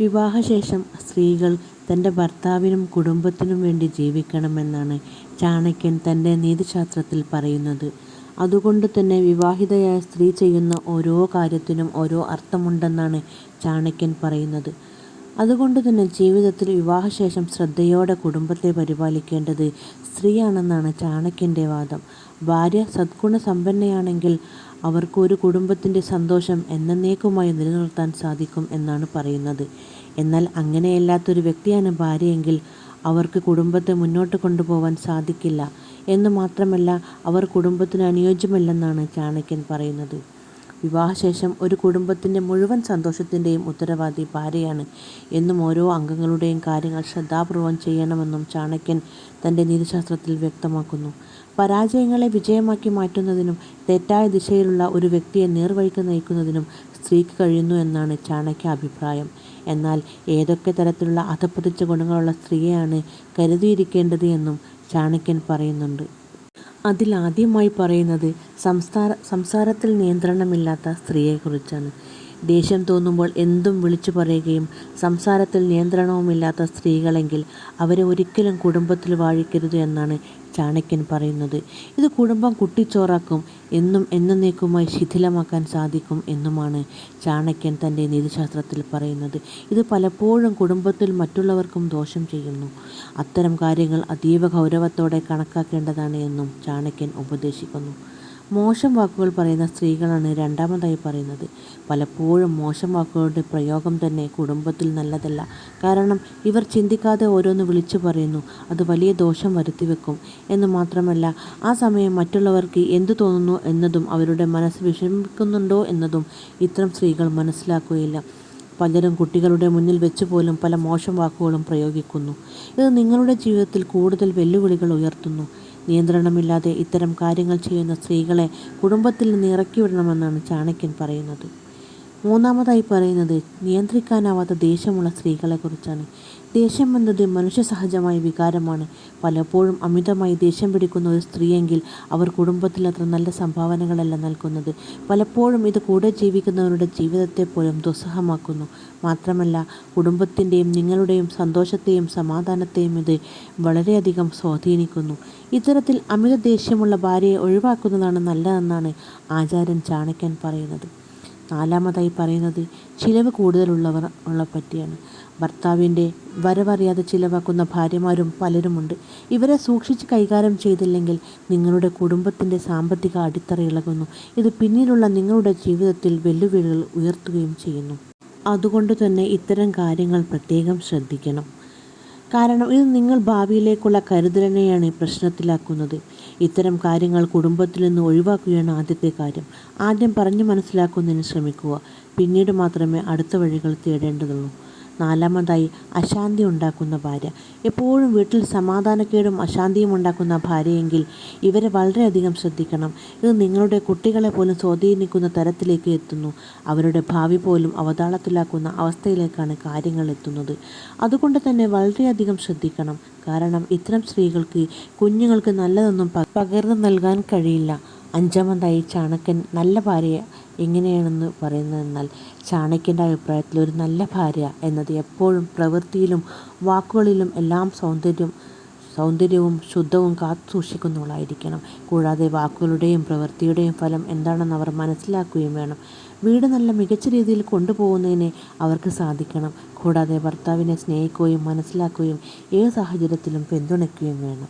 വിവാഹശേഷം സ്ത്രീകൾ തൻ്റെ ഭർത്താവിനും കുടുംബത്തിനും വേണ്ടി ജീവിക്കണമെന്നാണ് ചാണക്യൻ തൻ്റെ നീതിശാസ്ത്രത്തിൽ പറയുന്നത്. അതുകൊണ്ട് തന്നെ വിവാഹിതയായ സ്ത്രീ ചെയ്യുന്ന ഓരോ കാര്യത്തിനും ഓരോ അർത്ഥമുണ്ടെന്നാണ് ചാണക്യൻ പറയുന്നത്. അതുകൊണ്ട് തന്നെ ജീവിതത്തിൽ വിവാഹശേഷം ശ്രദ്ധയോടെ കുടുംബത്തെ പരിപാലിക്കേണ്ടത് സ്ത്രീയാണെന്നാണ് ചാണക്യൻ്റെ വാദം. ഭാര്യ സദ്ഗുണസമ്പന്നയാണെങ്കിൽ അവർക്ക് ഒരു കുടുംബത്തിൻ്റെ സന്തോഷം എന്നേക്കുമായി നിലനിർത്താൻ സാധിക്കും എന്നാണ് പറയുന്നത്. എന്നാൽ അങ്ങനെയല്ലാത്തൊരു വ്യക്തിയാണ് ഭാര്യയെങ്കിൽ അവർക്ക് കുടുംബത്തെ മുന്നോട്ട് കൊണ്ടുപോകാൻ സാധിക്കില്ല എന്ന് മാത്രമല്ല, അവർ കുടുംബത്തിന് അനുയോജ്യമല്ലെന്നാണ് ചാണക്യൻ പറയുന്നത്. വിവാഹശേഷം ഒരു കുടുംബത്തിൻ്റെ മുഴുവൻ സന്തോഷത്തിൻ്റെയും ഉത്തരവാദി ഭാര്യയാണ് എന്നും ഓരോ അംഗങ്ങളുടെയും കാര്യങ്ങൾ ശ്രദ്ധാപൂർവം ചെയ്യണമെന്നും ചാണക്യൻ തൻ്റെ നീതിശാസ്ത്രത്തിൽ വ്യക്തമാക്കുന്നു. പരാജയങ്ങളെ വിജയമാക്കി മാറ്റുന്നതിനും തെറ്റായ ദിശയിലുള്ള ഒരു വ്യക്തിയെ നേർവഴിക്ക് നയിക്കുന്നതിനും സ്ത്രീക്ക് കഴിയുന്നു എന്നാണ് ചാണക്യ അഭിപ്രായം. എന്നാൽ ഏതൊക്കെ തരത്തിലുള്ള അധപ്പതിച്ച ഗുണങ്ങളുള്ള സ്ത്രീയെയാണ് കരുതിയിരിക്കേണ്ടത് എന്നും ചാണക്യൻ പറയുന്നുണ്ട്. അതിലാദ്യമായി പറയുന്നത് സംസാരത്തിൽ നിയന്ത്രണമില്ലാത്ത സ്ത്രീയെക്കുറിച്ചാണ്. ദേഷ്യം തോന്നുമ്പോൾ എന്തും വിളിച്ചു പറയുകയും സംസാരത്തിൽ നിയന്ത്രണവുമില്ലാത്ത സ്ത്രീകളെങ്കിൽ അവരെ ഒരിക്കലും കുടുംബത്തിൽ വാഴിക്കരുത് എന്നാണ് ചാണക്യൻ പറയുന്നത്. ഇത് കുടുംബം കുട്ടിച്ചോറാക്കും എന്നും എന്നേക്കുമായി ശിഥിലമാക്കാൻ സാധിക്കും എന്നുമാണ് ചാണക്യൻ തൻ്റെ നീതിശാസ്ത്രത്തിൽ പറയുന്നത്. ഇത് പലപ്പോഴും കുടുംബത്തിൽ മറ്റുള്ളവർക്കും ദോഷം ചെയ്യുന്നു. അത്തരം കാര്യങ്ങൾ അതീവ ഗൗരവത്തോടെ കണക്കാക്കേണ്ടതാണ് എന്നും ചാണക്യൻ ഉപദേശിക്കുന്നു. മോശം വാക്കുകൾ പറയുന്ന സ്ത്രീകളാണ് രണ്ടാമതായി പറയുന്നത്. പലപ്പോഴും മോശം വാക്കുകളുടെ പ്രയോഗം തന്നെ കുടുംബത്തിൽ നല്ലതല്ല. കാരണം ഇവർ ചിന്തിക്കാതെ ഓരോന്ന് വിളിച്ചു പറയുന്നു. അത് വലിയ ദോഷം വരുത്തിവെക്കും എന്ന് മാത്രമല്ല, ആ സമയം മറ്റുള്ളവർക്ക് എന്തു തോന്നുന്നു എന്നതും അവരുടെ മനസ്സ് വിഷമിക്കുന്നുണ്ടോ എന്നതും ഇത്തരം സ്ത്രീകൾ മനസ്സിലാക്കുകയില്ല. പലരും കുട്ടികളുടെ മുന്നിൽ വെച്ച് പോലും പല മോശം വാക്കുകളും പ്രയോഗിക്കുന്നു. ഇത് നിങ്ങളുടെ ജീവിതത്തിൽ കൂടുതൽ വെല്ലുവിളികൾ ഉയർത്തുന്നു. നിയന്ത്രണമില്ലാതെ ഇത്തരം കാര്യങ്ങൾ ചെയ്യുന്ന സ്ത്രീകളെ കുടുംബത്തിൽ നിന്ന് ഇറക്കിവിടണമെന്നാണ് ചാണക്യൻ പറയുന്നത്. മൂന്നാമതായി പറയുന്നത് നിയന്ത്രിക്കാനാവാത്ത ദേഷ്യമുള്ള സ്ത്രീകളെക്കുറിച്ചാണ്. ദേഷ്യം എന്നത് മനുഷ്യ സഹജമായ വികാരമാണ്. പലപ്പോഴും അമിതമായി ദേഷ്യം പിടിക്കുന്ന ഒരു സ്ത്രീയെങ്കിൽ അവർ കുടുംബത്തിൽ അത്ര നല്ല സംഭാവനകളല്ല നൽകുന്നത്. പലപ്പോഴും ഇത് കൂടെ ജീവിക്കുന്നവരുടെ ജീവിതത്തെ പോലും ദുസ്സഹമാക്കുന്നു. മാത്രമല്ല, കുടുംബത്തിൻ്റെയും നിങ്ങളുടെയും സന്തോഷത്തെയും സമാധാനത്തെയും ഇത് വളരെയധികം സ്വാധീനിക്കുന്നു. ഇത്തരത്തിൽ അമിത ദേഷ്യമുള്ള ഭാര്യയെ ഒഴിവാക്കുന്നതാണ് നല്ലതെന്നാണ് ആചാര്യൻ ചാണക്യൻ പറയുന്നത്. നാലാമതായി പറയുന്നത് ചിലവ് കൂടുതലുള്ളവർ പറ്റിയാണ്. ഭർത്താവിൻ്റെ വരവറിയാതെ ചിലവാക്കുന്ന ഭാര്യമാരും പലരുമുണ്ട്. ഇവരെ സൂക്ഷിച്ച് കൈകാര്യം ചെയ്തില്ലെങ്കിൽ നിങ്ങളുടെ കുടുംബത്തിൻ്റെ സാമ്പത്തിക അടിത്തറ ഇളകുന്നു. ഇത് പിന്നീടുള്ള നിങ്ങളുടെ ജീവിതത്തിൽ വെല്ലുവിളികൾ ഉയർത്തുകയും ചെയ്യുന്നു. അതുകൊണ്ട് തന്നെ ഇത്തരം കാര്യങ്ങൾ പ്രത്യേകം ശ്രദ്ധിക്കണം. കാരണം ഇത് നിങ്ങൾ ഭാവിയിലേക്കുള്ള കരുതലിനെയാണ് പ്രശ്നത്തിലാക്കുന്നത്. ഇത്തരം കാര്യങ്ങൾ കുടുംബത്തിൽ നിന്ന് ഒഴിവാക്കുകയാണ് ആദ്യത്തെ കാര്യം. ആദ്യം പറഞ്ഞു മനസ്സിലാക്കുന്നതിന് ശ്രമിക്കുക. പിന്നീട് മാത്രമേ അടുത്ത വഴികൾ തേടേണ്ടതുള്ളൂ. നാലാമതായി അശാന്തി ഉണ്ടാക്കുന്ന ഭാര്യ. എപ്പോഴും വീട്ടിൽ സമാധാനക്കേടും അശാന്തിയും ഉണ്ടാക്കുന്ന ഭാര്യയെങ്കിൽ ഇവരെ വളരെയധികം ശ്രദ്ധിക്കണം. ഇത് നിങ്ങളുടെ കുട്ടികളെ പോലും സ്വാധീനിക്കുന്ന തരത്തിലേക്ക് എത്തുന്നു. അവരുടെ ഭാവി പോലും അവതാളത്തിലാക്കുന്ന അവസ്ഥയിലേക്കാണ് കാര്യങ്ങൾ എത്തുന്നത്. അതുകൊണ്ട് തന്നെ വളരെയധികം ശ്രദ്ധിക്കണം. കാരണം ഇത്തരം സ്ത്രീകൾക്ക് കുഞ്ഞുങ്ങൾക്ക് നല്ലതൊന്നും പകർന്നു നൽകാൻ കഴിയില്ല. അഞ്ചാമതായി ചാണക്യൻ നല്ല ഭാര്യയെ എങ്ങനെയാണെന്ന് പറയുന്നതെന്നാൽ, ചാണക്യൻ്റെ അഭിപ്രായത്തിൽ ഒരു നല്ല ഭാര്യ എന്നത് എപ്പോഴും പ്രവൃത്തിയിലും വാക്കുകളിലും എല്ലാം സൗന്ദര്യവും ശുദ്ധവും കാത്തു സൂക്ഷിക്കുന്നവളായിരിക്കണം. കൂടാതെ വാക്കുകളുടെയും പ്രവൃത്തിയുടെയും ഫലം എന്താണെന്ന് അവർ മനസ്സിലാക്കുകയും വേണം. വീട് നല്ല മികച്ച രീതിയിൽ കൊണ്ടുപോകുന്നതിന് അവർക്ക് സാധിക്കണം. കൂടാതെ ഭർത്താവിനെ സ്നേഹിക്കുകയും മനസ്സിലാക്കുകയും ഏത് സാഹചര്യത്തിലും പിന്തുണയ്ക്കുകയും വേണം.